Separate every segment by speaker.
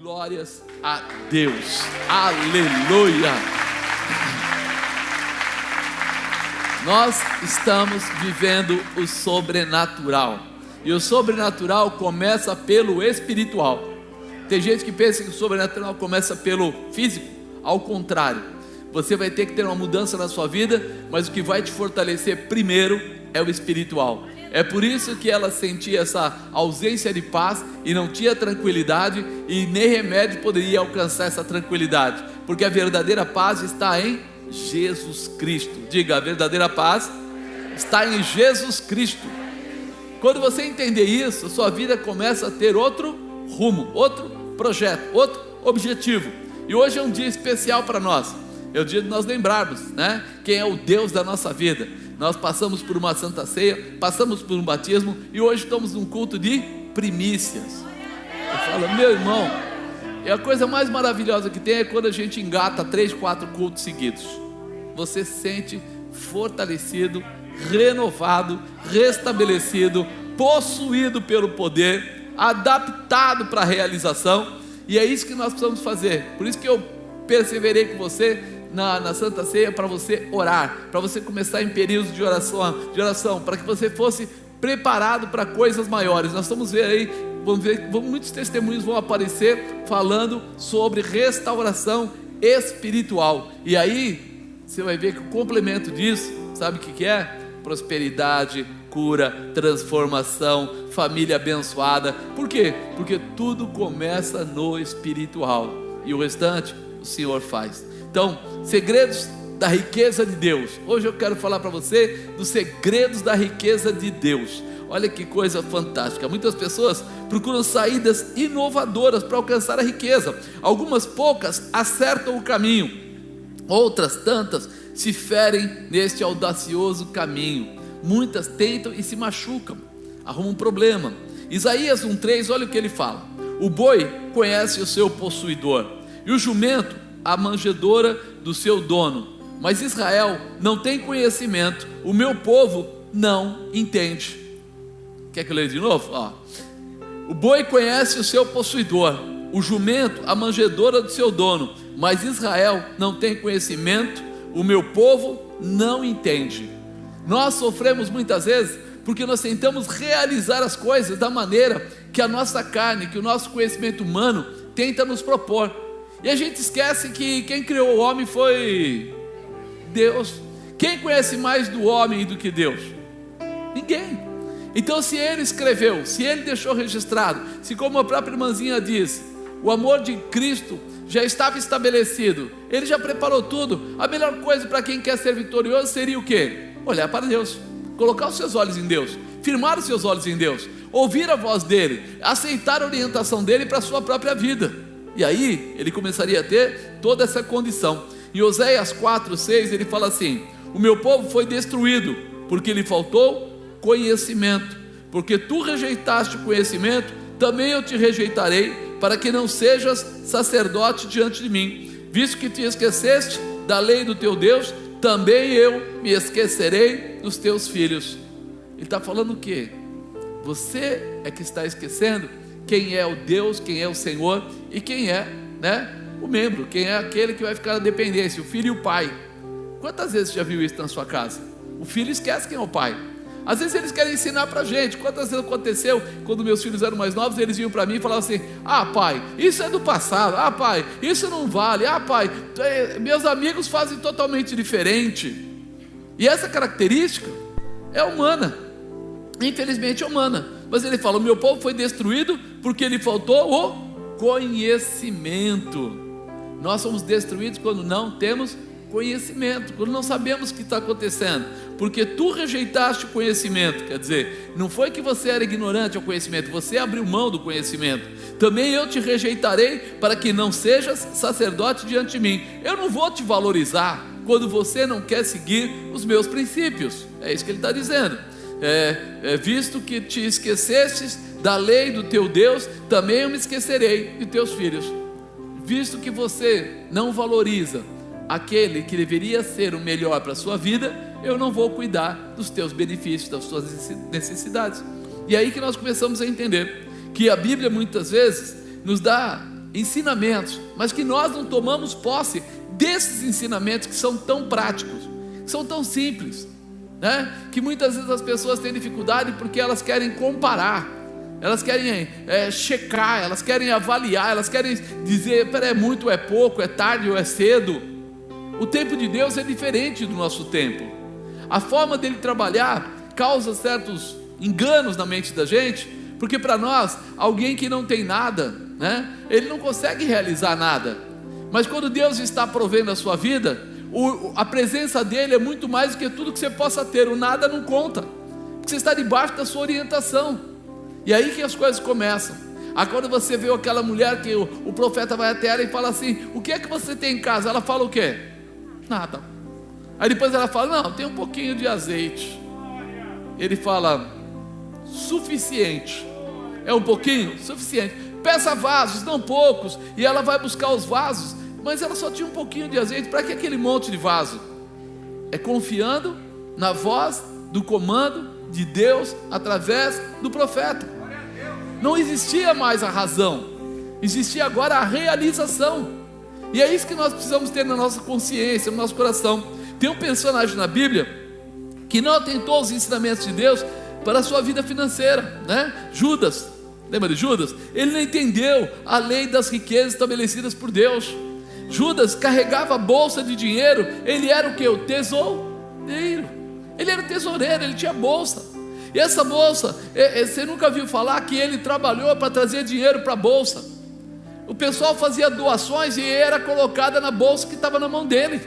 Speaker 1: Glórias a Deus, aleluia. Nós estamos vivendo o sobrenatural, e o sobrenatural começa pelo espiritual. Tem gente que pensa que o sobrenatural começa pelo físico. Ao contrário, você vai ter que ter uma mudança na sua vida, mas o que vai te fortalecer primeiro é o espiritual. É por isso que ela sentia essa ausência de paz e não tinha tranquilidade, e nem remédio poderia alcançar essa tranquilidade, porque a verdadeira paz está em Jesus Cristo. Diga, a verdadeira paz está em Jesus Cristo. Quando você entender isso, sua vida começa a ter outro rumo, outro projeto, outro objetivo. E hoje é um dia especial para nós. É o dia de nós lembrarmos, né, quem é o Deus da nossa vida. Nós passamos por uma santa ceia, passamos por um batismo, e hoje estamos num culto de primícias. Eu falo, meu irmão, a coisa mais maravilhosa que tem é quando a gente engata 3, 4 cultos seguidos. Você se sente fortalecido, renovado, restabelecido, possuído pelo poder, adaptado para a realização. E é isso que nós precisamos fazer. Por isso que eu perseverei com você na Santa Ceia, para você orar, para você começar em períodos de oração, para que você fosse preparado para coisas maiores. Nós vamos ver aí, muitos testemunhos vão aparecer falando sobre restauração espiritual. E aí você vai ver que o complemento disso, sabe o que é? Prosperidade, cura, transformação, família abençoada. Por quê? Porque tudo começa no espiritual, e o restante o Senhor faz. Então, segredos da riqueza de Deus. Hoje eu quero falar para você dos segredos da riqueza de Deus. Olha que coisa fantástica. Muitas pessoas procuram saídas inovadoras para alcançar a riqueza. Algumas poucas acertam o caminho, outras tantas se ferem neste audacioso caminho. Muitas tentam e se machucam, arrumam um problema. Isaías 1:3, olha o que ele fala: o boi conhece o seu possuidor, e o jumento a manjedoura do seu dono, mas Israel não tem conhecimento, o meu povo não entende. Quer que eu leia de novo? O boi conhece o seu possuidor, o jumento a manjedoura do seu dono, mas Israel não tem conhecimento, o meu povo não entende. Nós sofremos muitas vezes porque nós tentamos realizar as coisas da maneira que a nossa carne, que o nosso conhecimento humano tenta nos propor. E a gente esquece que quem criou o homem foi Deus. Quem conhece mais do homem do que Deus? Ninguém. Então, se ele escreveu, se ele deixou registrado, se, como a própria irmãzinha disse, o amor de Cristo já estava estabelecido, ele já preparou tudo. A melhor coisa para quem quer ser vitorioso seria o quê? Olhar para Deus, colocar os seus olhos em Deus, firmar os seus olhos em Deus, ouvir a voz dele, aceitar a orientação dele para a sua própria vida. E aí ele começaria a ter toda essa condição. Em Oséias 4:6 ele fala assim: o meu povo foi destruído porque lhe faltou conhecimento. Porque tu rejeitaste o conhecimento, também eu te rejeitarei, para que não sejas sacerdote diante de mim. Visto que te esqueceste da lei do teu Deus, também eu me esquecerei dos teus filhos. Ele está falando o quê? Você é que está esquecendo quem é o Deus, quem é o Senhor, e quem é, o membro, quem é aquele que vai ficar na dependência, o filho e o pai. Quantas vezes você já viu isso na sua casa? O filho esquece quem é o pai. Às vezes eles querem ensinar para a gente. Quantas vezes aconteceu, quando meus filhos eram mais novos, eles vinham para mim e falavam assim: pai, isso é do passado, pai, isso não vale, pai, meus amigos fazem totalmente diferente. E essa característica é humana, infelizmente é humana. Mas ele fala: o meu povo foi destruído porque lhe faltou o conhecimento. Nós somos destruídos quando não temos conhecimento, quando não sabemos o que está acontecendo. Porque tu rejeitaste o conhecimento. Quer dizer, não foi que você era ignorante ao conhecimento, você abriu mão do conhecimento. Também eu te rejeitarei, para que não sejas sacerdote diante de mim. Eu não vou te valorizar quando você não quer seguir os meus princípios. É isso que ele está dizendo. Visto que te esquecestes da lei do teu Deus, também eu me esquecerei de teus filhos. Visto que você não valoriza aquele que deveria ser o melhor para a sua vida, eu não vou cuidar dos teus benefícios, das suas necessidades. E aí que nós começamos a entender que a Bíblia muitas vezes nos dá ensinamentos, mas que nós não tomamos posse desses ensinamentos que são tão práticos, que são tão simples, né? Que muitas vezes as pessoas têm dificuldade porque elas querem comparar, elas querem checar, elas querem avaliar, elas querem dizer, é muito, é pouco, é tarde ou é cedo. O tempo de Deus é diferente do nosso tempo. A forma dele trabalhar causa certos enganos na mente da gente, porque para nós, alguém que não tem nada, né, ele não consegue realizar nada. Mas quando Deus está provendo a sua vida, a presença dele é muito mais do que tudo que você possa ter. O nada não conta, porque você está debaixo da sua orientação. E aí que as coisas começam. Aí quando você vê aquela mulher que o profeta vai até ela e fala assim: o que é que você tem em casa? Ela fala o quê? Nada. Aí depois ela fala: não, tem um pouquinho de azeite. Ele fala: suficiente. É um pouquinho? Suficiente. Peça vasos, não poucos. E ela vai buscar os vasos, mas ela só tinha um pouquinho de azeite. Para que aquele monte de vaso? É confiando na voz do comando de Deus através do profeta. Não existia mais a razão, existia agora a realização. E é isso que nós precisamos ter na nossa consciência, no nosso coração. Tem um personagem na Bíblia que não atentou aos ensinamentos de Deus para a sua vida financeira, né? Judas. Lembra de Judas? Ele não entendeu a lei das riquezas estabelecidas por Deus. Judas carregava a bolsa de dinheiro. Ele era o que? O tesoureiro. Ele era o tesoureiro, ele tinha bolsa. E essa bolsa, você nunca viu falar que ele trabalhou para trazer dinheiro para a bolsa? O pessoal fazia doações e era colocada na bolsa que estava na mão dele.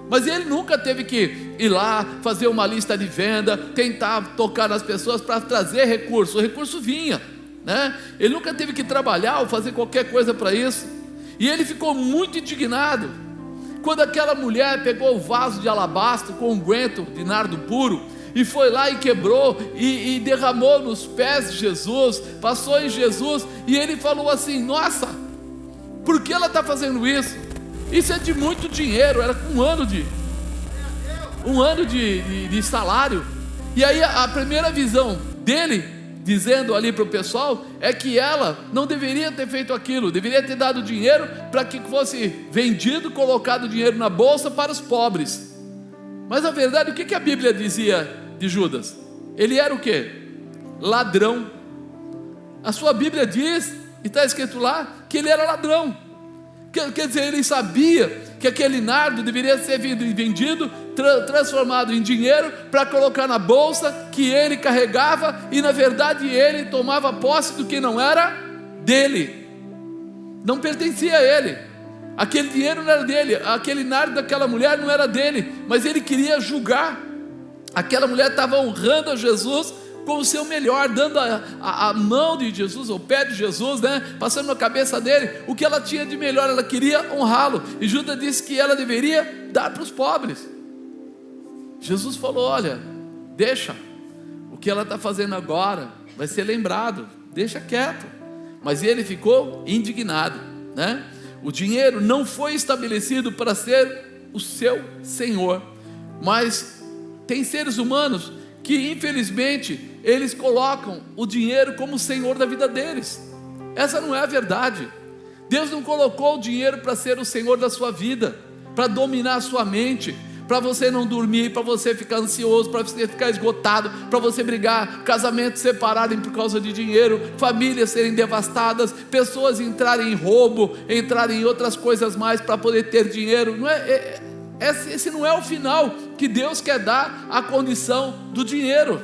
Speaker 1: Mas ele nunca teve que ir lá, fazer uma lista de venda, tentar tocar nas pessoas para trazer recurso. O recurso vinha, né? Ele nunca teve que trabalhar ou fazer qualquer coisa para isso. E ele ficou muito indignado quando aquela mulher pegou o vaso de alabastro com unguento de nardo puro e foi lá e quebrou e derramou nos pés de Jesus, passou em Jesus, e ele falou assim: nossa, por que ela está fazendo isso? Isso é de muito dinheiro. Era um ano de salário. E aí a primeira visão dele, dizendo ali para o pessoal, é que ela não deveria ter feito aquilo, deveria ter dado dinheiro para que fosse vendido, colocado dinheiro na bolsa para os pobres. Mas na verdade, o que a Bíblia dizia de Judas? Ele era o quê? Ladrão. A sua Bíblia diz, e está escrito lá, que ele era ladrão. Quer dizer, ele sabia que aquele nardo deveria ser vendido, transformado em dinheiro, para colocar na bolsa que ele carregava, e na verdade ele tomava posse do que não era dele, não pertencia a ele. Aquele dinheiro não era dele, aquele nardo daquela mulher não era dele, mas ele queria julgar. Aquela mulher estava honrando a Jesus com o seu melhor, dando a mão de Jesus, o pé de Jesus, né? Passando na cabeça dele o que ela tinha de melhor. Ela queria honrá-lo, e Judas disse que ela deveria dar para os pobres. Jesus falou: olha, deixa, o que ela está fazendo agora vai ser lembrado, deixa quieto. Mas ele ficou indignado, né? O dinheiro não foi estabelecido para ser o seu senhor, mas tem seres humanos que infelizmente eles colocam o dinheiro como o senhor da vida deles. Essa não é a verdade. Deus não colocou o dinheiro para ser o senhor da sua vida, para dominar a sua mente, para você não dormir, para você ficar ansioso, para você ficar esgotado, para você brigar, casamentos separarem por causa de dinheiro, famílias serem devastadas, pessoas entrarem em roubo, entrarem em outras coisas mais para poder ter dinheiro. Esse não é o final que Deus quer dar à condição do dinheiro.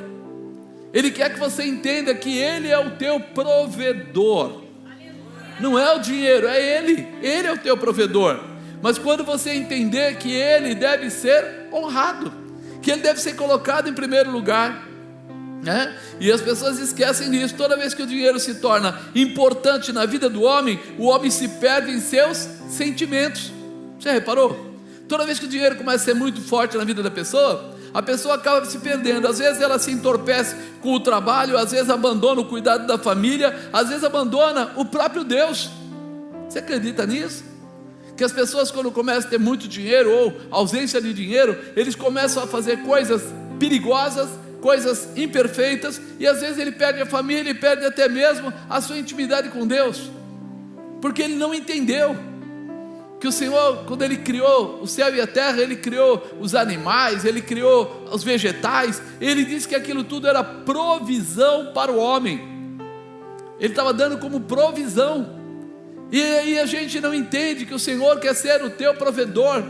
Speaker 1: Ele quer que você entenda que Ele é o teu provedor. Não é o dinheiro, é Ele é o teu provedor. Mas quando você entender que Ele deve ser honrado, que Ele deve ser colocado em primeiro lugar, né? E as pessoas esquecem disso. Toda vez que o dinheiro se torna importante na vida do homem, o homem se perde em seus sentimentos. Você reparou? Toda vez que o dinheiro começa a ser muito forte na vida da pessoa, a pessoa acaba se perdendo. Às vezes ela se entorpece com o trabalho, às vezes abandona o cuidado da família, às vezes abandona o próprio Deus. Você acredita nisso? Que as pessoas, quando começam a ter muito dinheiro ou ausência de dinheiro, eles começam a fazer coisas perigosas, coisas imperfeitas, e às vezes ele perde a família e perde até mesmo a sua intimidade com Deus. porque ele não entendeu que o Senhor, quando Ele criou o céu e a terra, Ele criou os animais, Ele criou os vegetais, Ele disse que aquilo tudo era provisão para o homem. Ele estava dando como provisão. E aí a gente não entende que o Senhor quer ser o teu provedor,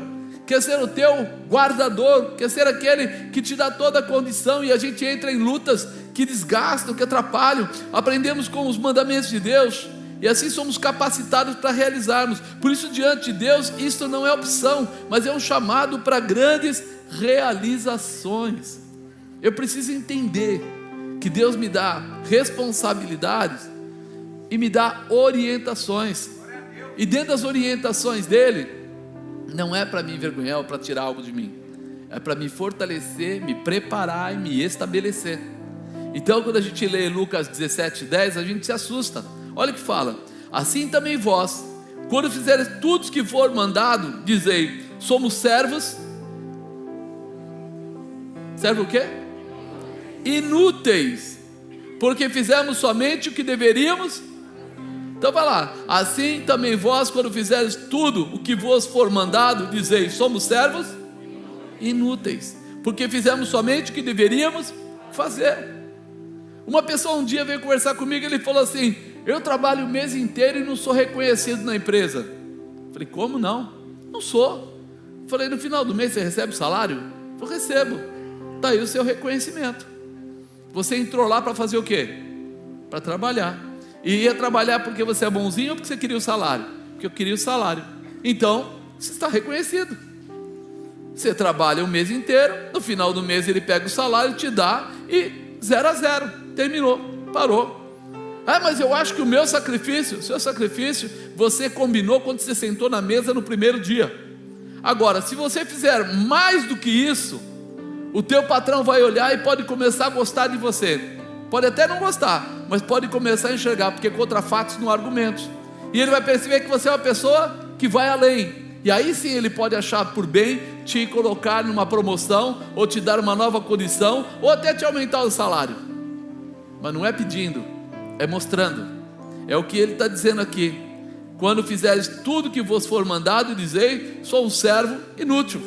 Speaker 1: quer ser o teu guardador, quer ser aquele que te dá toda a condição, e a gente entra em lutas que desgastam, que atrapalham. Aprendemos com os mandamentos de Deus, e assim somos capacitados para realizarmos. Por isso, diante de Deus, isso não é opção, mas é um chamado para grandes realizações. Eu preciso entender que Deus me dá responsabilidades e me dá orientações, e dentro das orientações dele, não é para me envergonhar ou para tirar algo de mim, é para me fortalecer, me preparar e me estabelecer. Então, quando a gente lê Lucas 17:10, a gente se assusta. Olha o que fala: assim também vós, quando fizeres tudo que for mandado, dizei, somos servos. Servo o quê? Inúteis, porque fizemos somente o que deveríamos. Então vai lá: assim também vós, quando fizeres tudo o que vos for mandado, dizei, somos servos inúteis, porque fizemos somente o que deveríamos fazer. Uma pessoa um dia veio conversar comigo, ele falou assim: eu trabalho o mês inteiro e não sou reconhecido na empresa. Falei: como não? Não sou. Falei: no final do mês você recebe o salário? Eu recebo. Está aí o seu reconhecimento. Você entrou lá para fazer o quê? Para trabalhar. E ia trabalhar porque você é bonzinho ou porque você queria o salário? Porque eu queria o salário. Então, você está reconhecido. Você trabalha o mês inteiro, no final do mês ele pega o salário, te dá, e 0 a 0, terminou, parou. Ah, mas eu acho que o meu sacrifício, o seu sacrifício, você combinou quando você sentou na mesa no primeiro dia. Agora, se você fizer mais do que isso, o teu patrão vai olhar e pode começar a gostar de você. Pode até não gostar, mas pode começar a enxergar, porque contra fatos não há argumentos. E ele vai perceber que você é uma pessoa que vai além. E aí sim ele pode achar por bem te colocar numa promoção, ou te dar uma nova condição, ou até te aumentar o salário. Mas não é pedindo, é mostrando. É o que ele está dizendo aqui: quando fizeres tudo que vos for mandado, dizei, sou um servo inútil.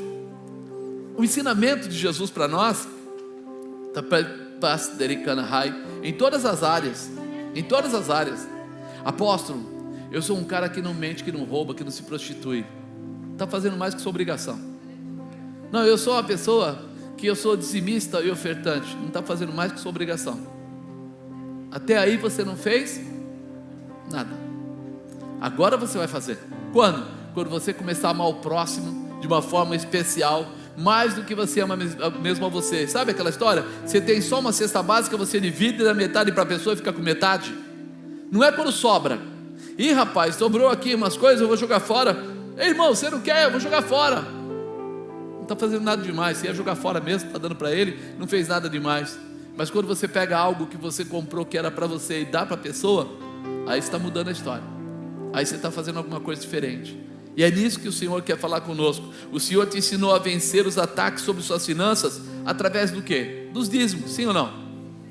Speaker 1: O ensinamento de Jesus para nós em todas as áreas, em todas as áreas. Apóstolo, eu sou um cara que não mente, que não rouba, que não se prostitui. Está fazendo mais que sua obrigação. Não, eu sou uma pessoa que eu sou dizimista e ofertante. Não está fazendo mais que sua obrigação. Até aí você não fez nada. Agora você vai fazer. Quando? Quando você começar a amar o próximo de uma forma especial, mais do que você ama mesmo a você. Sabe aquela história? Você tem só uma cesta básica, você divide da metade para a pessoa e fica com metade. Não é quando sobra. Ih, rapaz, sobrou aqui umas coisas, eu vou jogar fora. Ei, irmão, você não quer? Eu vou jogar fora. Não está fazendo nada demais. Você ia jogar fora mesmo, está dando para ele, não fez nada demais. Mas quando você pega algo que você comprou, que era para você, e dá para a pessoa, aí você está mudando a história. Aí você está fazendo alguma coisa diferente. E é nisso que o Senhor quer falar conosco. O Senhor te ensinou a vencer os ataques sobre suas finanças através do quê? Dos dízimos, sim ou não?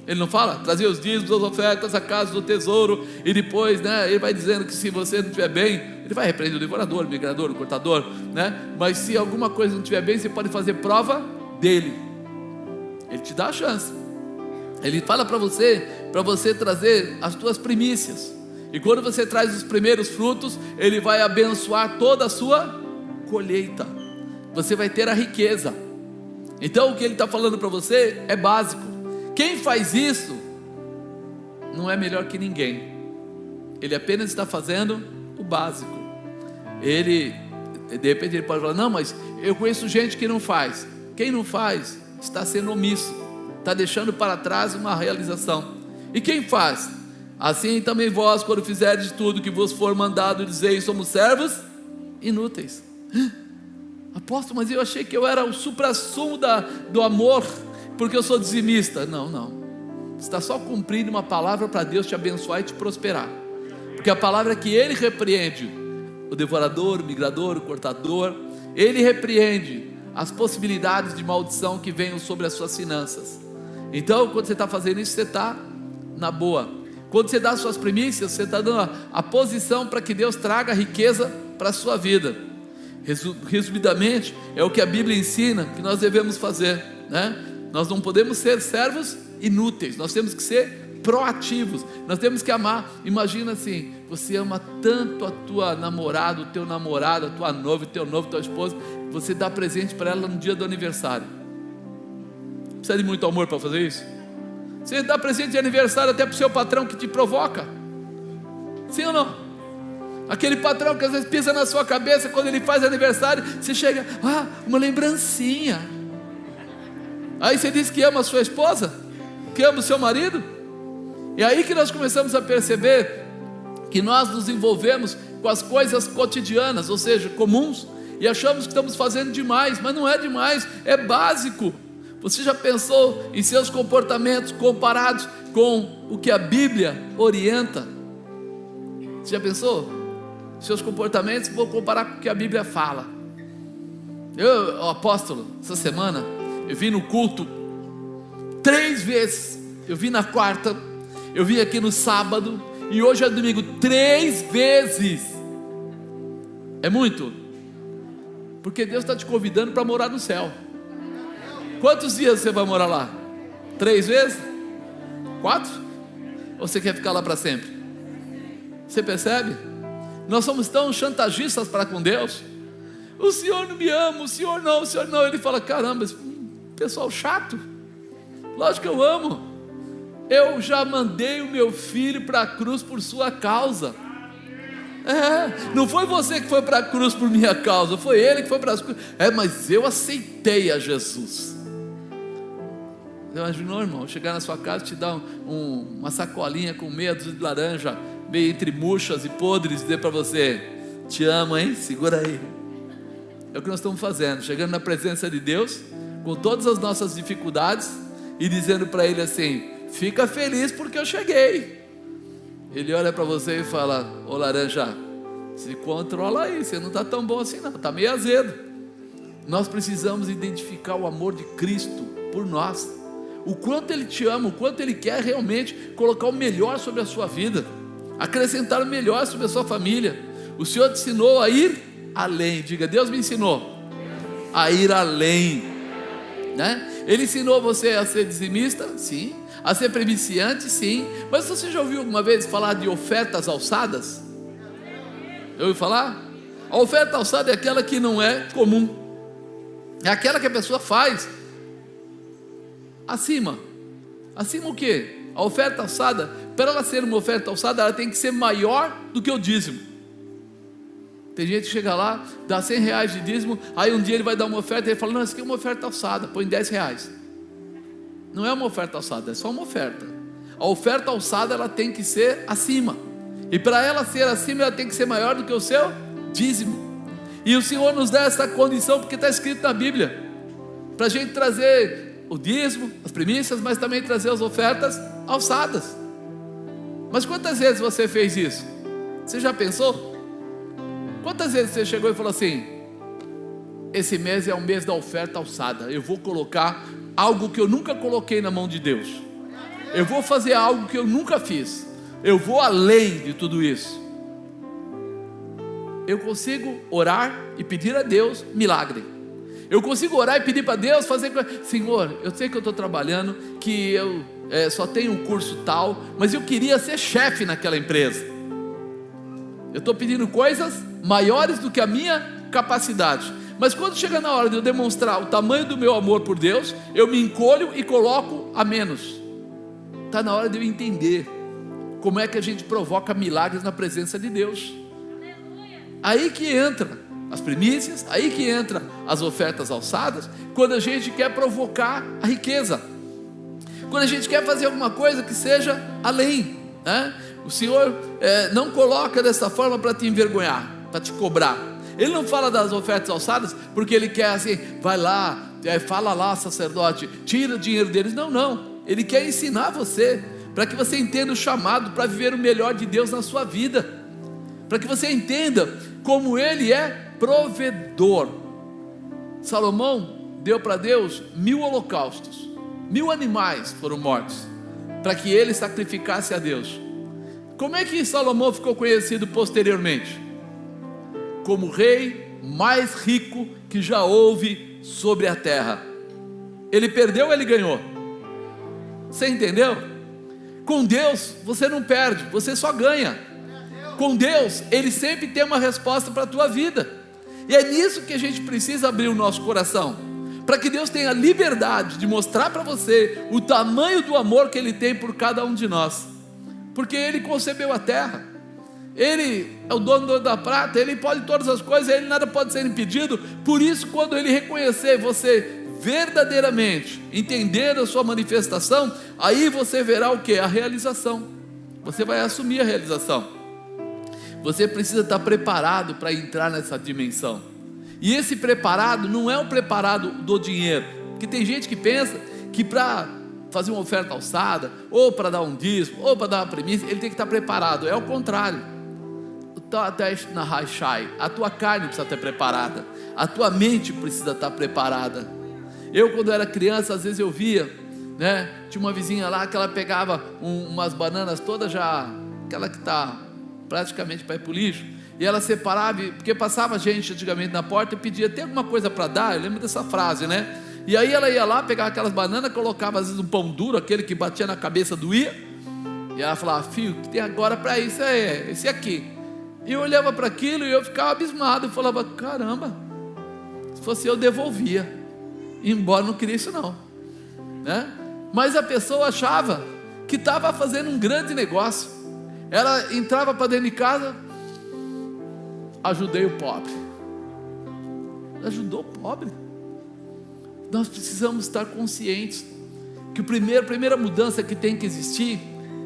Speaker 1: Ele não fala? Trazer os dízimos, as ofertas, a casa do tesouro. E depois, ele vai dizendo que se você não estiver bem, ele vai repreender o devorador, o migrador, o cortador, Mas se alguma coisa não estiver bem, você pode fazer prova dele. Ele te dá a chance. Ele fala para você trazer as tuas primícias. E quando você traz os primeiros frutos, ele vai abençoar toda a sua colheita. Você vai ter a riqueza. Então o que ele está falando para você é básico. Quem faz isso não é melhor que ninguém. Ele apenas está fazendo o básico. De repente ele pode falar: não, mas eu conheço gente que não faz. Quem não faz está sendo omisso, está deixando para trás uma realização. E quem faz? Assim também vós, quando fizerdes tudo que vos for mandado, dizei, somos servos inúteis. Apóstolo, mas eu achei que eu era o suprassumo do amor, porque eu sou dizimista. Não, você está só cumprindo uma palavra para Deus te abençoar e te prosperar. Porque a palavra é que Ele repreende o devorador, o migrador, o cortador. Ele repreende as possibilidades de maldição que venham sobre as suas finanças. Então quando você está fazendo isso, você está na boa. Quando você dá suas primícias, você está dando a posição para que Deus traga riqueza para a sua vida. Resumidamente, é o que a Bíblia ensina que nós devemos fazer, né? Nós não podemos ser servos inúteis, nós temos que ser proativos, nós temos que amar. Imagina assim, você ama tanto a tua namorada, o teu namorado, a tua noiva, o teu noivo, a tua esposa, você dá presente para ela no dia do aniversário. Precisa de muito amor para fazer isso? Você dá presente de aniversário até para o seu patrão que te provoca, sim ou não? Aquele patrão que às vezes pisa na sua cabeça quando ele faz aniversário, você chega, uma lembrancinha. Aí você diz que ama a sua esposa, que ama o seu marido. E aí que nós começamos a perceber que nós nos envolvemos com as coisas cotidianas, ou seja, comuns, e achamos que estamos fazendo demais, mas não é demais, é básico. Você já pensou em seus comportamentos comparados com o que a Bíblia orienta? Você já pensou? Seus comportamentos, vou comparar com o que a Bíblia fala. O apóstolo, essa semana, eu vim no culto 3 vezes. Eu vim na quarta, eu vim aqui no sábado, e hoje é domingo, 3 vezes. É muito? Porque Deus está te convidando para morar no céu. Quantos dias você vai morar lá? 3 vezes? 4? Ou você quer ficar lá para sempre? Você percebe? Nós somos tão chantagistas para com Deus. O Senhor não me ama, o Senhor não. Ele fala, caramba, esse pessoal chato. Lógico que eu amo. Eu já mandei o meu filho para a cruz por sua causa. Não foi você que foi para a cruz por minha causa, foi ele que foi para a cruz. Mas eu aceitei a Jesus. Imaginou, irmão, chegar na sua casa e te dar uma sacolinha com meia dúzia de laranja, meio entre murchas e podres, e dizer para você, te amo, hein? Segura aí. É o que nós estamos fazendo, chegando na presença de Deus, com todas as nossas dificuldades, e dizendo para Ele assim, fica feliz porque eu cheguei. Ele olha para você e fala, ô laranja, se controla aí, você não está tão bom assim não, está meio azedo. Nós precisamos identificar o amor de Cristo por nós, o quanto Ele te ama, o quanto Ele quer realmente colocar o melhor sobre a sua vida, acrescentar o melhor sobre a sua família. O Senhor te ensinou a ir além. Diga, Deus me ensinou a ir além, né? Ele ensinou você a ser dizimista, sim. A ser primiciante, sim. Mas você já ouviu alguma vez falar de ofertas alçadas? Já ouviu falar? A oferta alçada é aquela que não é comum, é aquela que a pessoa faz acima o quê? A oferta alçada, para ela ser uma oferta alçada, ela tem que ser maior do que o dízimo. Tem gente que chega lá, dá 100 reais de dízimo, aí um dia ele vai dar uma oferta, e ele fala, não, isso aqui é uma oferta alçada, põe 10 reais. Não é uma oferta alçada, é só uma oferta. A oferta alçada, ela tem que ser acima, e para ela ser acima, ela tem que ser maior do que o seu dízimo. E o Senhor nos dá essa condição, porque está escrito na Bíblia, para a gente trazer o dízimo, as primícias, mas também trazer as ofertas alçadas. Mas quantas vezes você fez isso? Você já pensou? Quantas vezes você chegou e falou assim, esse mês é o mês da oferta alçada, eu vou colocar algo que eu nunca coloquei na mão de Deus, eu vou fazer algo que eu nunca fiz, eu vou além de tudo isso. Eu consigo orar e pedir a Deus milagre. Eu consigo orar e pedir para Deus fazer, Senhor, eu sei que eu estou trabalhando, que eu só tenho um curso tal, mas eu queria ser chefe naquela empresa. Eu estou pedindo coisas maiores do que a minha capacidade, mas quando chega na hora de eu demonstrar o tamanho do meu amor por Deus, eu me encolho e coloco a menos. Está na hora de eu entender como é que a gente provoca milagres na presença de Deus. Aí que entra as primícias, aí que entra as ofertas alçadas, quando a gente quer provocar a riqueza, quando a gente quer fazer alguma coisa que seja além, né? O Senhor não coloca dessa forma para te envergonhar, para te cobrar. Ele não fala das ofertas alçadas porque Ele quer assim, vai lá, fala lá sacerdote, tira o dinheiro deles. Não, Ele quer ensinar você, para que você entenda o chamado para viver o melhor de Deus na sua vida, para que você entenda como Ele é provedor. Salomão deu para Deus 1000 holocaustos, 1000 animais foram mortos, para que ele sacrificasse a Deus. Como é que Salomão ficou conhecido posteriormente? Como o rei mais rico que já houve sobre a terra. Ele perdeu ou ele ganhou? Você entendeu? Com Deus você não perde, você só ganha. Com Deus Ele sempre tem uma resposta para a tua vida. E é nisso que a gente precisa abrir o nosso coração, para que Deus tenha liberdade de mostrar para você o tamanho do amor que Ele tem por cada um de nós. Porque Ele concebeu a terra, Ele é o dono da prata, Ele pode todas as coisas, Ele nada pode ser impedido. Por isso, quando Ele reconhecer você verdadeiramente, entender a sua manifestação, aí você verá o que? A realização. Você vai assumir a realização. Você precisa estar preparado para entrar nessa dimensão. E esse preparado não é o preparado do dinheiro, porque tem gente que pensa que para fazer uma oferta alçada, ou para dar um dízimo, ou para dar uma premissa, ele tem que estar preparado. É o contrário. A tua carne precisa estar preparada, a tua mente precisa estar preparada. Eu, quando era criança, às vezes eu via, né? Tinha uma vizinha lá que ela pegava umas bananas todas já, aquela que está praticamente para ir para o lixo, e ela separava, porque passava gente antigamente na porta e pedia: tem alguma coisa para dar? Eu lembro dessa frase, né? E aí ela ia lá, pegava aquelas bananas, colocava às vezes um pão duro, aquele que batia na cabeça doía, e ela falava: filho, o que tem agora para isso é esse aqui. E eu olhava para aquilo e eu ficava abismado, eu falava: caramba, se fosse eu devolvia, embora não queria isso não, né? Mas a pessoa achava que estava fazendo um grande negócio. Ela entrava para dentro de casa: ajudei o pobre. Ajudou o pobre. Nós precisamos estar conscientes que a primeira mudança que tem que existir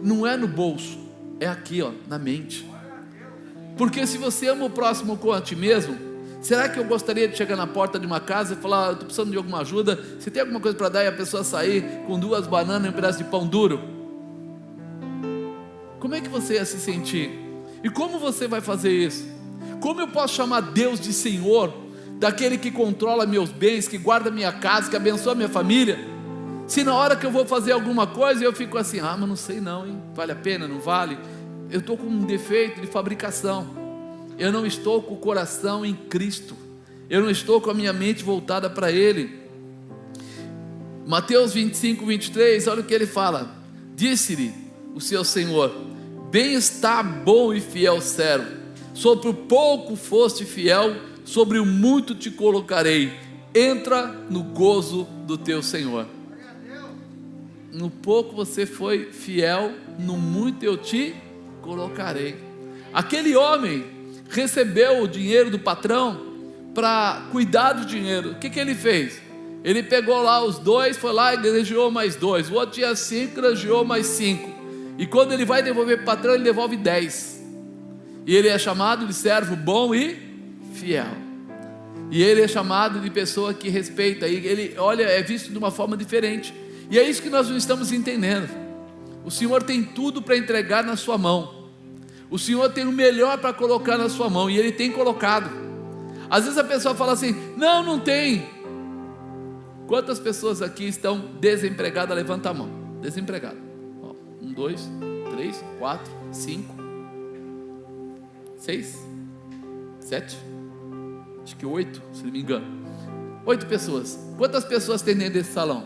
Speaker 1: não é no bolso, é aqui, ó, na mente. Porque se você ama o próximo como a ti mesmo, será que eu gostaria de chegar na porta de uma casa e falar: estou precisando de alguma ajuda, você tem alguma coisa para dar? E a pessoa sair com 2 bananas e um pedaço de pão duro? Como é que você ia se sentir? E como você vai fazer isso? Como eu posso chamar Deus de Senhor, daquele que controla meus bens, que guarda minha casa, que abençoa minha família, se na hora que eu vou fazer alguma coisa eu fico assim: mas não sei não, hein? Vale a pena, não vale? Eu estou com um defeito de fabricação, eu não estou com o coração em Cristo, eu não estou com a minha mente voltada para Ele. Mateus 25, 23, olha o que ele fala: disse-lhe o seu Senhor: bem está, bom e fiel servo, sobre o pouco foste fiel, sobre o muito te colocarei, entra no gozo do teu Senhor. No pouco você foi fiel, no muito eu te colocarei. Aquele homem recebeu o dinheiro do patrão para cuidar do dinheiro. O que ele fez? Ele pegou lá os 2, foi lá e granjeou mais 2. O outro tinha 5, granjeou mais 5. E quando ele vai devolver para o patrão, ele devolve 10. E ele é chamado de servo bom e fiel. E ele é chamado de pessoa que respeita. E ele, olha, é visto de uma forma diferente. E é isso que nós não estamos entendendo. O Senhor tem tudo para entregar na sua mão. O Senhor tem o melhor para colocar na sua mão, e Ele tem colocado. Às vezes a pessoa fala assim: não tem. Quantas pessoas aqui estão desempregadas? Levanta a mão. Desempregado. 1, 2, 3, 4, 5, 6, 7, acho que 8, se não me engano. 8 pessoas. Quantas pessoas tem dentro desse salão?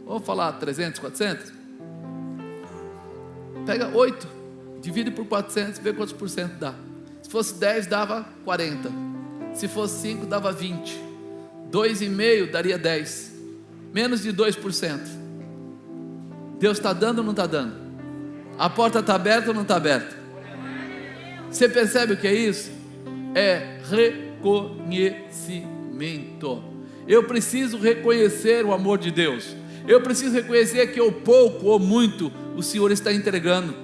Speaker 1: Vamos falar 300, 400? Pega 8, divide por 400, vê quantos por cento dá. Se fosse 10 dava 40, se fosse 5 dava 20, 2,5 daria 10, menos de 2%. Deus está dando ou não está dando? A porta está aberta ou não está aberta? Você percebe o que é isso? É reconhecimento. Eu preciso reconhecer o amor de Deus. Eu preciso reconhecer que ou pouco ou muito o Senhor está entregando.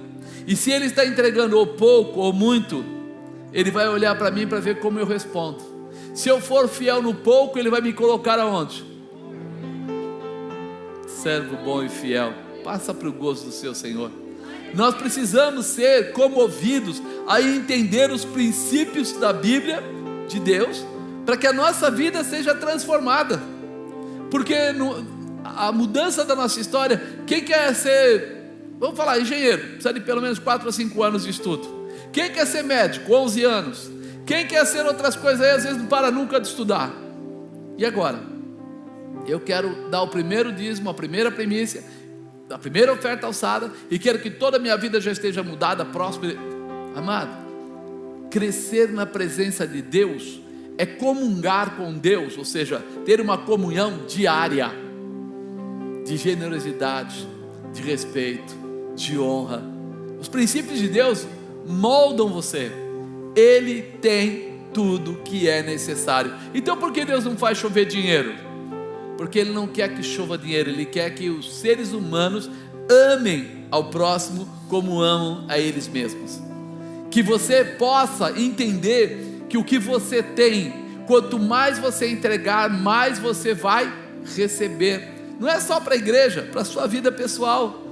Speaker 1: E se Ele está entregando ou pouco ou muito, Ele vai olhar para mim para ver como eu respondo. Se eu for fiel no pouco, Ele vai me colocar aonde? Servo bom e fiel, passa para o gozo do seu Senhor. Nós precisamos ser comovidos a entender os princípios da Bíblia de Deus, para que a nossa vida seja transformada. Porque a mudança da nossa história, quem quer ser Vamos falar, engenheiro, precisa de pelo menos 4 a 5 anos de estudo. Quem quer ser médico? 11 anos. Quem quer ser outras coisas aí, às vezes não para nunca de estudar. E agora? Eu quero dar o primeiro dízimo, a primeira primícia, a primeira oferta alçada, e quero que toda a minha vida já esteja mudada, próspera. Amado, crescer na presença de Deus é comungar com Deus, ou seja, ter uma comunhão diária, de generosidade, de respeito, de honra. Os princípios de Deus moldam você. Ele tem tudo que é necessário. Então por que Deus não faz chover dinheiro? Porque Ele não quer que chova dinheiro, Ele quer que os seres humanos amem ao próximo como amam a eles mesmos. Que você possa entender que o que você tem, quanto mais você entregar, mais você vai receber. Não é só para a igreja, para a sua vida pessoal.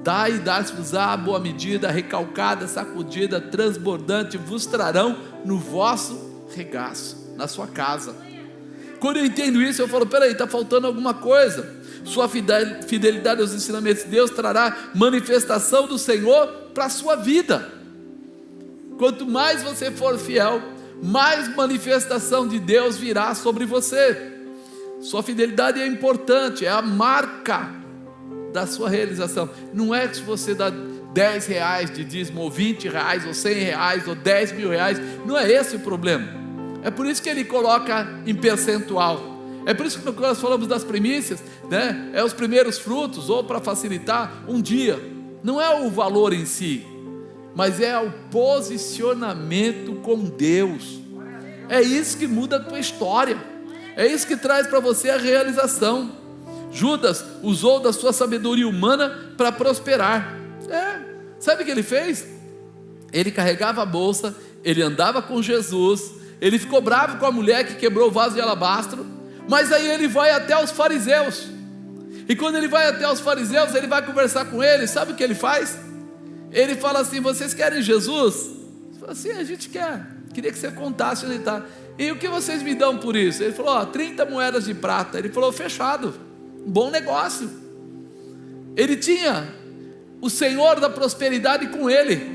Speaker 1: Dá e dar-se-vos-á a boa medida, recalcada, sacudida, transbordante, vos trarão no vosso regaço, na sua casa. Quando eu entendo isso, eu falo, peraí, está faltando alguma coisa. Sua fidelidade aos ensinamentos de Deus trará manifestação do Senhor para a sua vida. Quanto mais você for fiel, mais manifestação de Deus virá sobre você. Sua fidelidade é importante, é a marca da sua realização. Não é que se você dá 10 reais de dízimo, ou 20 reais, ou 100 reais, ou 10 mil reais, não é esse o problema. É por isso que Ele coloca em percentual. É por isso que quando nós falamos das primícias, né, é os primeiros frutos, ou para facilitar, um dia. Não é o valor em si, mas é o posicionamento com Deus. É isso que muda a tua história. É isso que traz para você a realização. Judas usou da sua sabedoria humana para prosperar. Sabe o que ele fez? Ele carregava a bolsa, ele andava com Jesus, ele ficou bravo com a mulher que quebrou o vaso de alabastro, mas aí ele vai até os fariseus. E quando ele vai até os fariseus, ele vai conversar com eles. Sabe o que ele faz? Ele fala assim: vocês querem Jesus? Ele fala assim: a gente quer. Queria que você contasse onde está. E o que vocês me dão por isso? Ele falou: 30 moedas de prata. Ele falou: fechado, bom negócio. Ele tinha o Senhor da prosperidade com ele,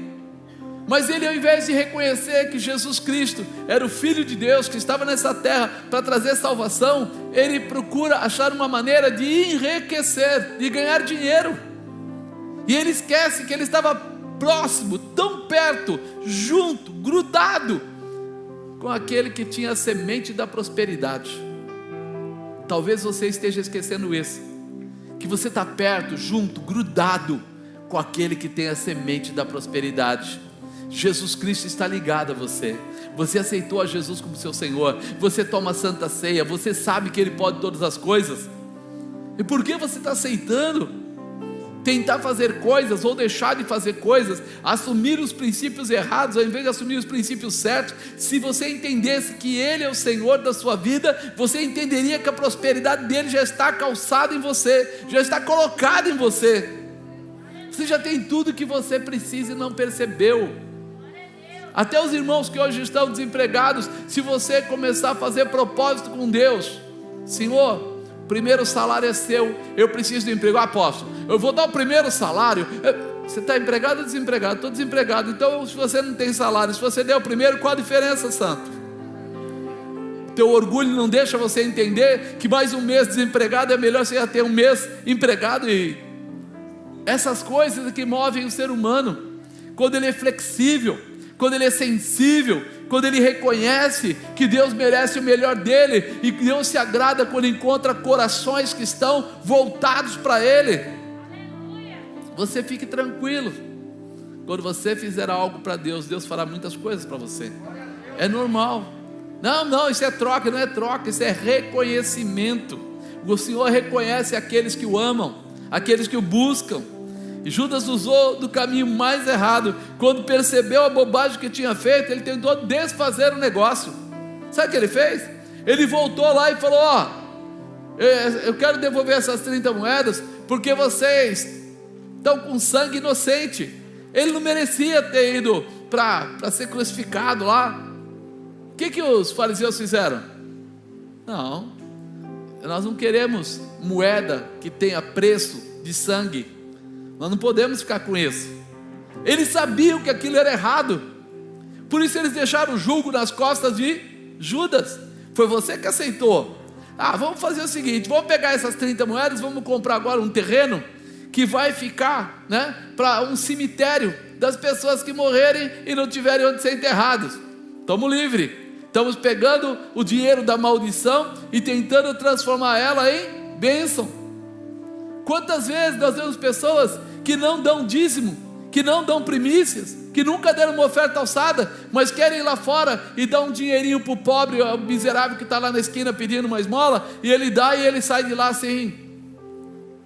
Speaker 1: mas ele, ao invés de reconhecer que Jesus Cristo era o Filho de Deus, que estava nessa terra para trazer salvação, ele procura achar uma maneira de enriquecer, de ganhar dinheiro, e ele esquece que ele estava próximo, tão perto, junto, grudado com aquele que tinha a semente da prosperidade. Talvez você esteja esquecendo isso, que você está perto, junto, grudado com aquele que tem a semente da prosperidade. Jesus Cristo está ligado a você. Você aceitou a Jesus como seu Senhor, você toma a Santa Ceia, você sabe que Ele pode todas as coisas. E por que você está aceitando tentar fazer coisas ou deixar de fazer coisas, assumir os princípios errados ao invés de assumir os princípios certos? Se você entendesse que Ele é o Senhor da sua vida, você entenderia que a prosperidade dele já está calçada em você, já está colocada em você. Você já tem tudo que você precisa e não percebeu. Até os irmãos que hoje estão desempregados, se você começar a fazer propósito com Deus: Senhor, primeiro salário é seu, eu preciso de emprego. Apóstolo, eu vou dar o primeiro salário. Você está empregado ou desempregado? Estou desempregado. Então, se você não tem salário, se você der o primeiro, qual a diferença, santo? Teu orgulho não deixa você entender que mais um mês desempregado é melhor você já ter um mês empregado. E essas coisas que movem o ser humano, quando ele é flexível, quando ele é sensível, quando ele reconhece que Deus merece o melhor dele, e Deus se agrada quando encontra corações que estão voltados para Ele. Você fique tranquilo, quando você fizer algo para Deus, Deus fará muitas coisas para você. É normal. Não, isso é troca, não é troca, isso é reconhecimento. O Senhor reconhece aqueles que o amam, aqueles que o buscam. E Judas usou do caminho mais errado. Quando percebeu a bobagem que tinha feito, ele tentou desfazer o negócio. Sabe o que ele fez? Ele voltou lá e falou: eu quero devolver essas 30 moedas, porque vocês estão com sangue inocente. Ele não merecia ter ido para ser crucificado lá. O que os fariseus fizeram? Não, nós não queremos moeda que tenha preço de sangue. Nós não podemos ficar com isso. Eles sabiam que aquilo era errado, por isso eles deixaram o jugo nas costas de Judas. Foi você que aceitou. Vamos fazer o seguinte, vamos pegar essas 30 moedas, vamos comprar agora um terreno que vai ficar, né, para um cemitério das pessoas que morrerem e não tiverem onde ser enterrados. Estamos livres. Estamos pegando o dinheiro da maldição e tentando transformar ela em bênção. Quantas vezes nós vemos pessoas que não dão dízimo, que não dão primícias, que nunca deram uma oferta alçada, mas querem ir lá fora e dar um dinheirinho para o pobre, o miserável que está lá na esquina pedindo uma esmola, e ele dá e ele sai de lá assim.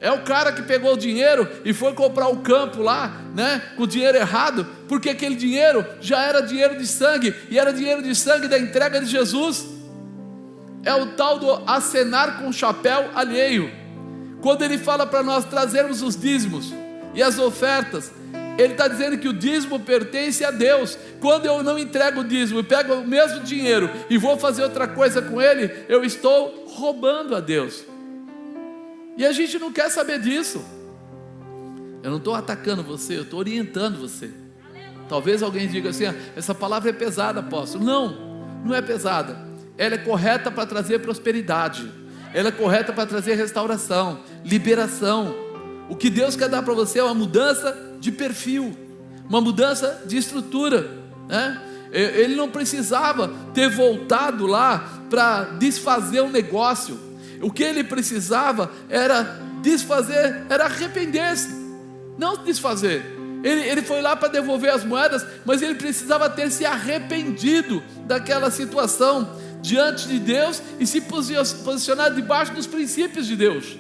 Speaker 1: É o cara que pegou o dinheiro e foi comprar o campo lá, né, com o dinheiro errado, porque aquele dinheiro já era dinheiro de sangue, e era dinheiro de sangue da entrega de Jesus. É o tal do acenar com chapéu alheio. Quando ele fala para nós trazermos os dízimos e as ofertas, ele está dizendo que o dízimo pertence a Deus. Quando eu não entrego o dízimo e pego o mesmo dinheiro e vou fazer outra coisa com ele, eu estou roubando a Deus. E a gente não quer saber disso. Eu não estou atacando você, eu estou orientando você. Talvez alguém diga assim: essa palavra é pesada, apóstolo. Não é pesada. Ela é correta para trazer prosperidade. Ela é correta para trazer restauração, liberação. O que Deus quer dar para você é uma mudança de perfil, uma mudança de estrutura, né? Ele não precisava ter voltado lá para desfazer um negócio. O que ele precisava era desfazer, era arrepender-se, não desfazer. Ele foi lá para devolver as moedas, mas ele precisava ter se arrependido daquela situação diante de Deus e se posicionar debaixo dos princípios de Deus.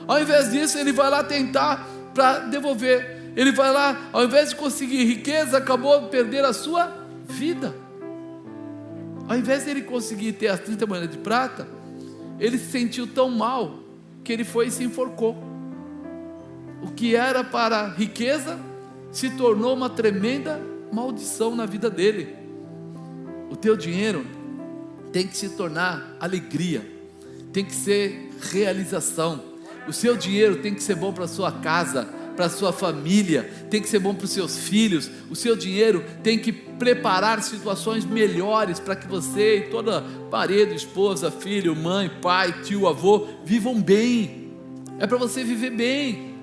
Speaker 1: Ao invés disso, ele vai lá tentar para devolver. Ele vai lá, ao invés de conseguir riqueza, acabou de perder a sua vida. Ao invés de ele conseguir ter as 30 moedas de prata, ele se sentiu tão mal que ele foi e se enforcou. O que era para riqueza se tornou uma tremenda maldição na vida dele. O teu dinheiro tem que se tornar alegria, tem que ser realização. O seu dinheiro tem que ser bom para a sua casa, para a sua família, tem que ser bom para os seus filhos. O seu dinheiro tem que preparar situações melhores para que você e toda marido, esposa, filho, mãe, pai, tio, avô vivam bem. É para você viver bem,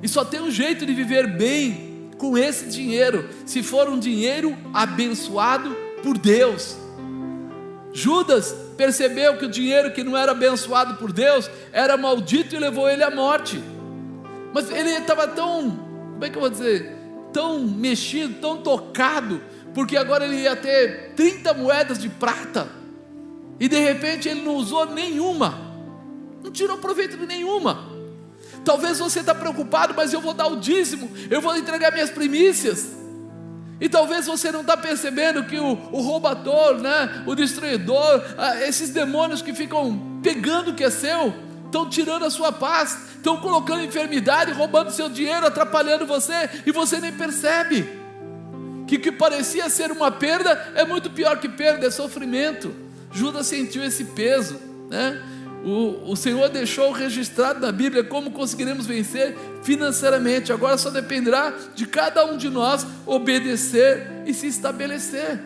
Speaker 1: e só tem um jeito de viver bem com esse dinheiro, se for um dinheiro abençoado por Deus. Judas percebeu que o dinheiro que não era abençoado por Deus era maldito e levou ele à morte. Mas ele estava tão, como é que eu vou dizer, tão mexido, tão tocado, porque agora ele ia ter 30 moedas de prata, e de repente ele não usou nenhuma, não tirou proveito de nenhuma. Talvez você está preocupado, mas eu vou dar o dízimo, eu vou entregar minhas primícias, e talvez você não está percebendo que o roubador, né, o destruidor, esses demônios que ficam pegando o que é seu, estão tirando a sua paz, estão colocando enfermidade, roubando seu dinheiro, atrapalhando você, e você nem percebe que o que parecia ser uma perda é muito pior que perda, é sofrimento. Judas sentiu esse peso, né? O Senhor deixou registrado na Bíblia como conseguiremos vencer financeiramente. Agora só dependerá de cada um de nós obedecer e se estabelecer.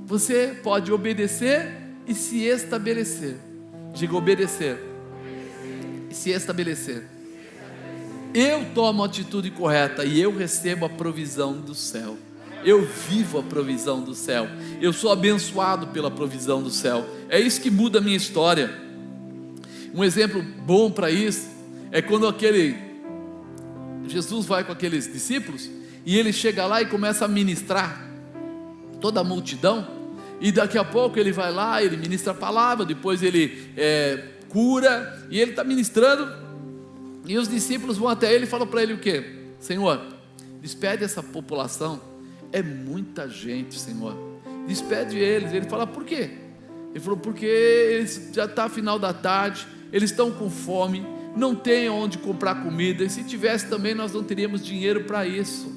Speaker 1: Você pode obedecer e se estabelecer. Diga obedecer e se estabelecer. Eu tomo a atitude correta e eu recebo a provisão do céu. Eu vivo a provisão do céu. Eu sou abençoado pela provisão do céu. É isso que muda a minha história. Um exemplo bom para isso é quando Jesus vai com aqueles discípulos e ele chega lá e começa a ministrar toda a multidão, e daqui a pouco ele vai lá, ele ministra a palavra, depois ele cura, e ele está ministrando, e os discípulos vão até ele e falam para ele o quê? Senhor, despede essa população, é muita gente, Senhor, despede eles. Ele fala, por quê? Ele falou, porque já está final da tarde, eles estão com fome, não tem onde comprar comida, e se tivesse também nós não teríamos dinheiro para isso.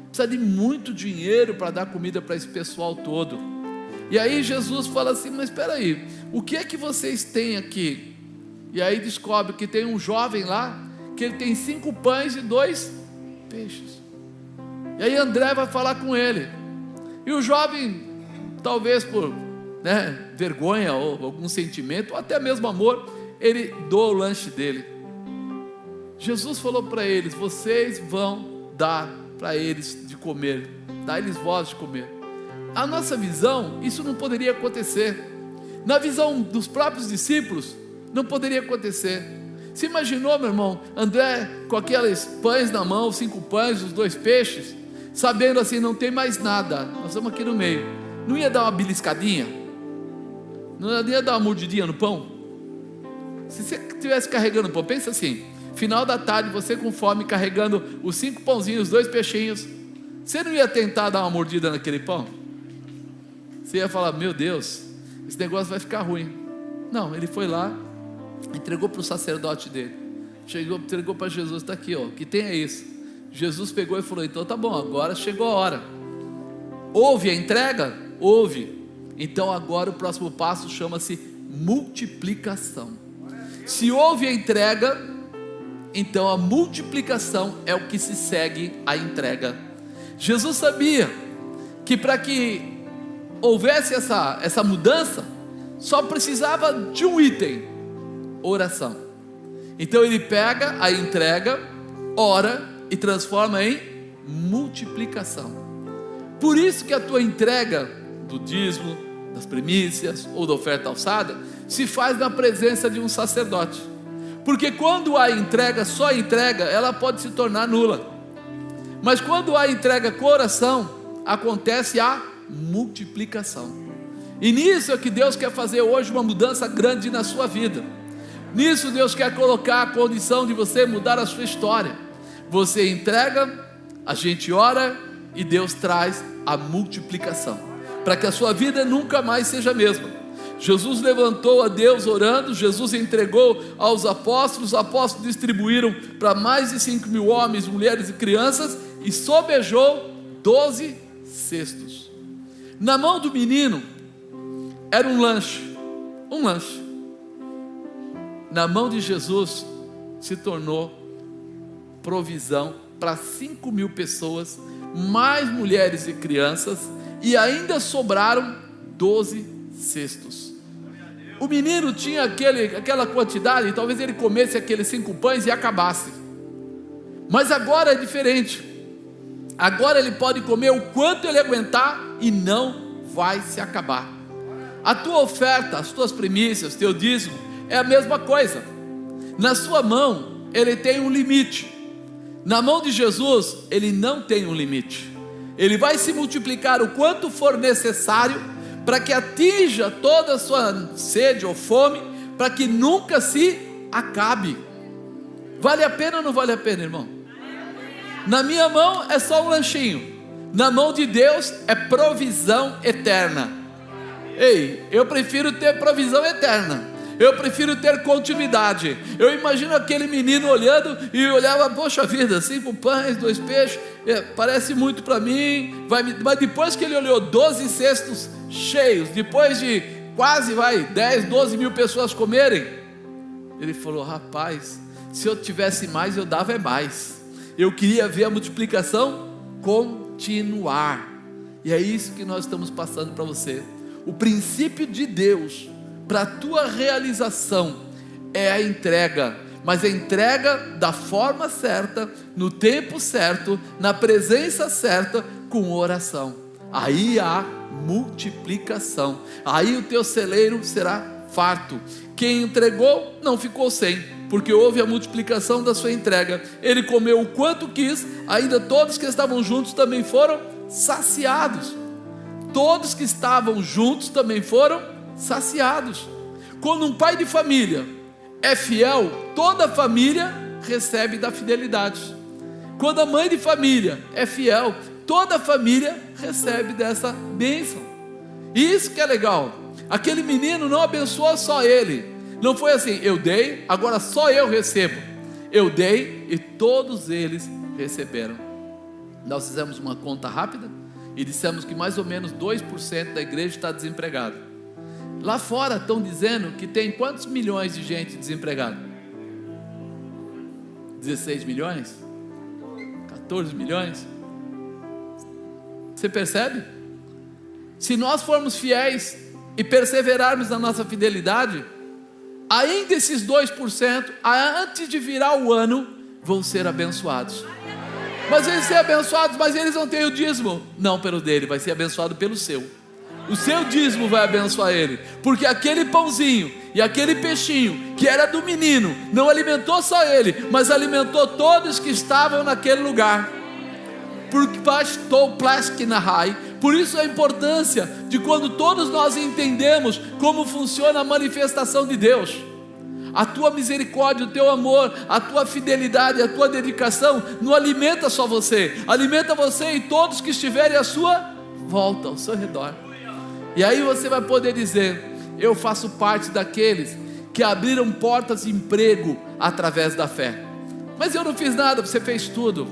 Speaker 1: Precisa de muito dinheiro para dar comida para esse pessoal todo. E aí Jesus fala assim, mas espera aí, o que é que vocês têm aqui? E aí descobre que tem um jovem lá, que ele tem 5 pães e 2 peixes. E aí André vai falar com ele. E o jovem, talvez por vergonha ou algum sentimento, ou até mesmo amor, ele doa o lanche dele. Jesus falou para eles: vocês vão dar para eles de comer, dá-lhes voz de comer. A nossa visão, isso não poderia acontecer. Na visão dos próprios discípulos, não poderia acontecer. Você imaginou, meu irmão, André com aqueles pães na mão, 5 pães, os 2 peixes, sabendo assim, não tem mais nada, nós estamos aqui no meio. Não ia dar uma beliscadinha? Não ia dar uma mordidinha no pão? Se você estivesse carregando pão, pensa assim, final da tarde, você com fome, carregando os 5 pãozinhos, os 2 peixinhos, você não ia tentar dar uma mordida naquele pão? Você ia falar: meu Deus, esse negócio vai ficar ruim. Não, ele foi lá, entregou para o sacerdote dele, entregou para Jesus: está aqui, ó, que tem é isso. Jesus pegou e falou: então tá bom, agora chegou a hora. Houve a entrega? Houve. Então agora o próximo passo chama-se multiplicação. Se houve a entrega, então a multiplicação é o que se segue à entrega. Jesus sabia que para que houvesse essa mudança, só precisava de um item: oração. Então ele pega a entrega, ora e transforma em multiplicação. Por isso que a tua entrega do dízimo, das primícias ou da oferta alçada se faz na presença de um sacerdote. Porque quando há entrega, só entrega, ela pode se tornar nula. Mas quando há entrega com oração, acontece a multiplicação. E nisso é que Deus quer fazer hoje uma mudança grande na sua vida. Nisso Deus quer colocar a condição de você mudar a sua história. Você entrega, a gente ora e Deus traz a multiplicação, para que a sua vida nunca mais seja a mesma. Jesus levantou a Deus orando, Jesus entregou aos apóstolos, os apóstolos distribuíram para mais de 5.000 homens, mulheres e crianças, e sobejou 12 cestos. Na mão do menino era um lanche. Na mão de Jesus se tornou provisão para 5.000 pessoas, mais mulheres e crianças, e ainda sobraram 12 cestos. O menino tinha aquela quantidade, talvez ele comesse aqueles 5 pães e acabasse. Mas agora é diferente. Agora ele pode comer o quanto ele aguentar e não vai se acabar. A tua oferta, as tuas primícias, teu dízimo, é a mesma coisa. Na sua mão ele tem um limite. Na mão de Jesus ele não tem um limite. Ele vai se multiplicar o quanto for necessário para que atinja toda a sua sede ou fome, para que nunca se acabe. Vale a pena ou não vale a pena, irmão? Na minha mão é só um lanchinho, na mão de Deus é provisão eterna. Ei, eu prefiro ter provisão eterna, eu prefiro ter continuidade. Eu imagino aquele menino olhando e olhava: poxa vida, 5 pães, 2 peixes, parece muito para mim, mas depois que ele olhou 12 cestos cheios, depois de quase 10, 12 mil pessoas comerem, ele falou: rapaz, se eu tivesse mais, eu dava mais. Eu queria ver a multiplicação continuar. E é isso que nós estamos passando para você. O princípio de Deus para a tua realização é a entrega, mas a entrega da forma certa, no tempo certo, na presença certa, com oração. Aí há multiplicação, aí o teu celeiro será farto. Quem entregou não ficou sem, porque houve a multiplicação da sua entrega. Ele comeu o quanto quis, ainda todos que estavam juntos também foram saciados. Todos que estavam juntos também foram saciados. Quando um pai de família é fiel, toda a família recebe da fidelidade. Quando a mãe de família é fiel, toda a família recebe dessa bênção. E isso que é legal. Aquele menino não abençoou só ele. Não foi assim: eu dei, agora só eu recebo. Eu dei e todos eles receberam. Nós fizemos uma conta rápida e dissemos que mais ou menos 2% da igreja está desempregado. Lá fora estão dizendo que tem quantos milhões de gente desempregada? 16 milhões? 14 milhões. Você percebe? Se nós formos fiéis e perseverarmos na nossa fidelidade, ainda esses 2%, antes de virar o ano, vão ser abençoados. Mas eles serão abençoados, mas eles não têm o dízimo. Não pelo dele, vai ser abençoado pelo seu. O seu dízimo vai abençoar ele, porque aquele pãozinho e aquele peixinho que era do menino, não alimentou só ele, mas alimentou todos que estavam naquele lugar. Porque bastou plástico na raiz. Por isso a importância de quando todos nós entendemos como funciona a manifestação de Deus. A tua misericórdia, o teu amor, a tua fidelidade, a tua dedicação não alimenta só você, alimenta você e todos que estiverem à sua volta, ao seu redor. E aí você vai poder dizer: eu faço parte daqueles que abriram portas de emprego através da fé. Mas eu não fiz nada, você fez tudo.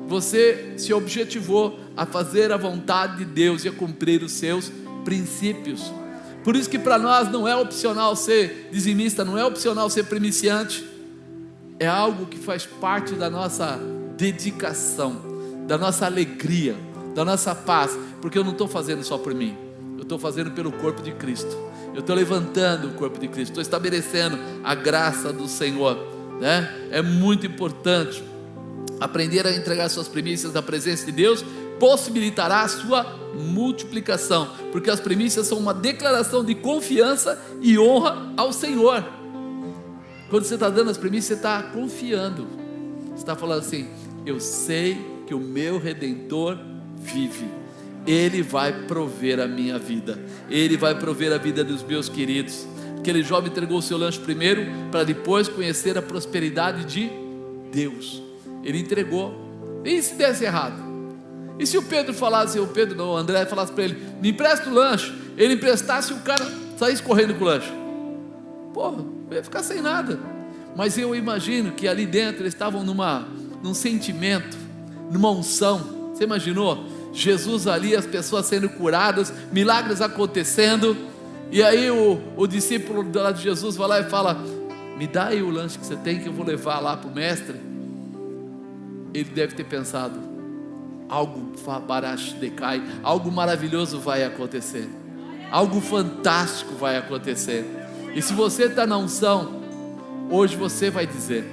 Speaker 1: Você se objetivou a fazer a vontade de Deus e a cumprir os seus princípios. Por isso que para nós não é opcional ser dizimista, não é opcional ser primiciante. É algo que faz parte da nossa dedicação, da nossa alegria, da nossa paz. Porque eu não estou fazendo só por mim, eu estou fazendo pelo corpo de Cristo. Eu estou levantando o corpo de Cristo, estou estabelecendo a graça do Senhor, né? É muito importante. Aprender a entregar suas primícias na presença de Deus possibilitará a sua multiplicação, porque as primícias são uma declaração de confiança e honra ao Senhor. Quando você está dando as primícias, você está confiando, você está falando assim: eu sei que o meu Redentor vive, Ele vai prover a minha vida, Ele vai prover a vida dos meus queridos. Aquele jovem entregou o seu lanche primeiro, para depois conhecer a prosperidade de Deus. Ele entregou. E se desse errado? E se o Pedro falasse, o André falasse para ele: me empresta o lanche, ele emprestasse e o cara saísse correndo com o lanche? Porra, eu ia ficar sem nada. Mas eu imagino que ali dentro eles estavam num sentimento, numa unção. Você imaginou? Jesus ali, as pessoas sendo curadas, milagres acontecendo, e aí o discípulo de Jesus vai lá e fala: me dá aí o lanche que você tem, que eu vou levar lá para o mestre. Ele deve ter pensado: algo decai, algo maravilhoso vai acontecer, algo fantástico vai acontecer. E se você está na unção, hoje você vai dizer,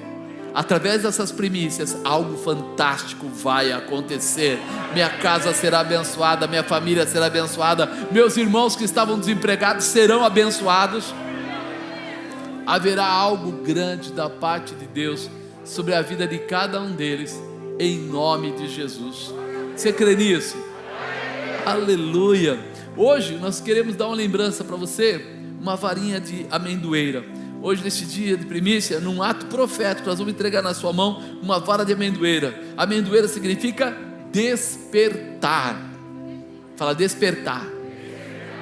Speaker 1: através dessas primícias, algo fantástico vai acontecer. Minha casa será abençoada, minha família será abençoada, meus irmãos que estavam desempregados serão abençoados. Haverá algo grande da parte de Deus sobre a vida de cada um deles, em nome de Jesus. Você crê nisso? Aleluia. Hoje nós queremos dar uma lembrança para você, uma varinha de amendoeira. Hoje, neste dia de primícia, num ato profético, nós vamos entregar na sua mão uma vara de amendoeira. Amendoeira significa despertar. Fala, despertar.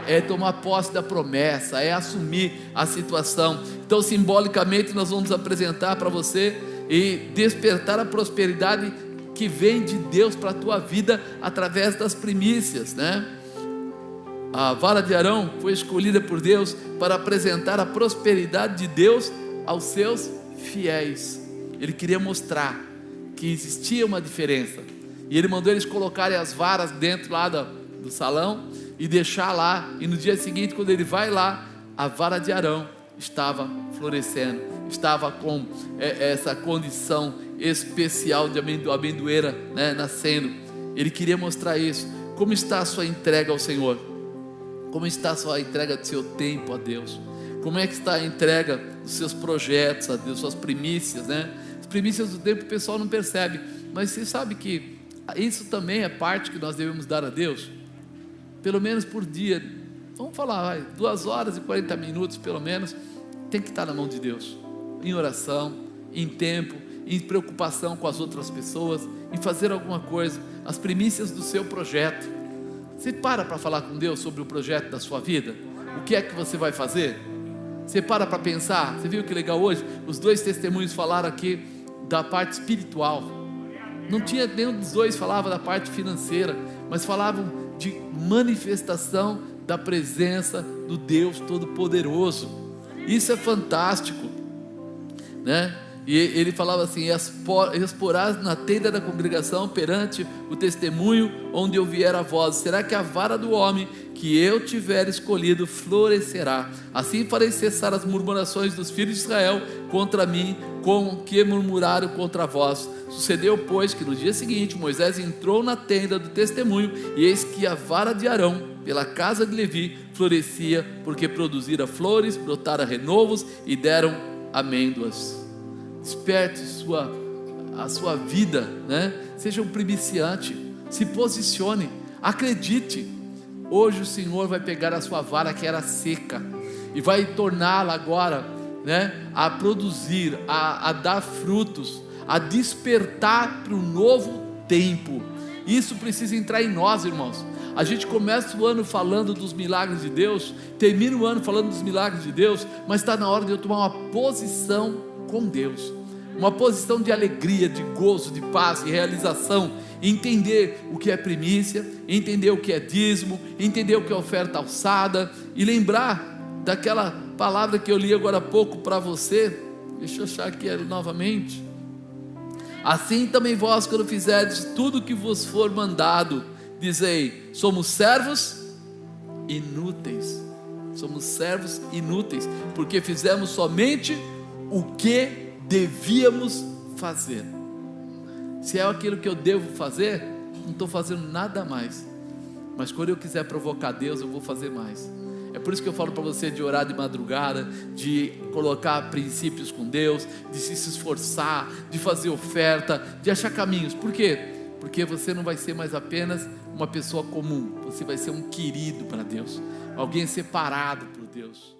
Speaker 1: É tomar posse da promessa, é assumir a situação. Então, simbolicamente, nós vamos apresentar para você e despertar a prosperidade que vem de Deus para a tua vida através das primícias, né? A vara de Arão foi escolhida por Deus para apresentar a prosperidade de Deus aos seus fiéis. Ele queria mostrar que existia uma diferença, e ele mandou eles colocarem as varas dentro lá do salão e deixar lá, e no dia seguinte, quando ele vai lá, a vara de Arão estava florescendo, estava com essa condição especial de amendoeira, né, nascendo. Ele queria mostrar isso. Como está a sua entrega ao Senhor? Como está a sua entrega do seu tempo a Deus? Como é que está a entrega dos seus projetos a Deus, suas primícias, né? As primícias do tempo o pessoal não percebe, mas você sabe que isso também é parte que nós devemos dar a Deus, pelo menos por dia. Vamos falar, 2 horas e 40 minutos pelo menos, tem que estar na mão de Deus, em oração, em tempo, em preocupação com as outras pessoas, em fazer alguma coisa, as primícias do seu projeto. Você para falar com Deus sobre o projeto da sua vida? O que é que você vai fazer? Você para pensar? Você viu que legal hoje? Os 2 testemunhos falaram aqui da parte espiritual. Não tinha nenhum dos 2 falava da parte financeira, mas falavam de manifestação da presença do Deus Todo-Poderoso. Isso é fantástico, né? E ele falava assim: exporás na tenda da congregação perante o testemunho, onde eu vier a voz. Será que a vara do homem que eu tiver escolhido florescerá? Assim farei cessar as murmurações dos filhos de Israel contra mim, com que murmuraram contra vós. Sucedeu, pois, que no dia seguinte Moisés entrou na tenda do testemunho, e eis que a vara de Arão pela casa de Levi florescia, porque produzira flores, brotara renovos e deram amêndoas. Desperte a sua vida, né? Seja um primiciante, se posicione, acredite. Hoje o Senhor vai pegar a sua vara que era seca e vai torná-la agora, né, a produzir, a dar frutos, a despertar para um novo tempo. Isso precisa entrar em nós, irmãos. A gente começa o ano falando dos milagres de Deus, termina o ano falando dos milagres de Deus, mas está na hora de eu tomar uma posição com Deus, uma posição de alegria, de gozo, de paz e realização, entender o que é primícia, entender o que é dízimo, entender o que é oferta alçada, e lembrar daquela palavra que eu li agora há pouco para você. Deixa eu achar aqui novamente. Assim também vós, quando fizerdes tudo o que vos for mandado, dizei: somos servos inúteis. Somos servos inúteis, porque fizemos somente o que devíamos fazer. Se é aquilo que eu devo fazer, não estou fazendo nada mais. Mas quando eu quiser provocar Deus, eu vou fazer mais. É por isso que eu falo para você de orar de madrugada, de colocar princípios com Deus, de se esforçar, de fazer oferta, de achar caminhos. Por quê? Porque você não vai ser mais apenas uma pessoa comum, você vai ser um querido para Deus, alguém separado por Deus.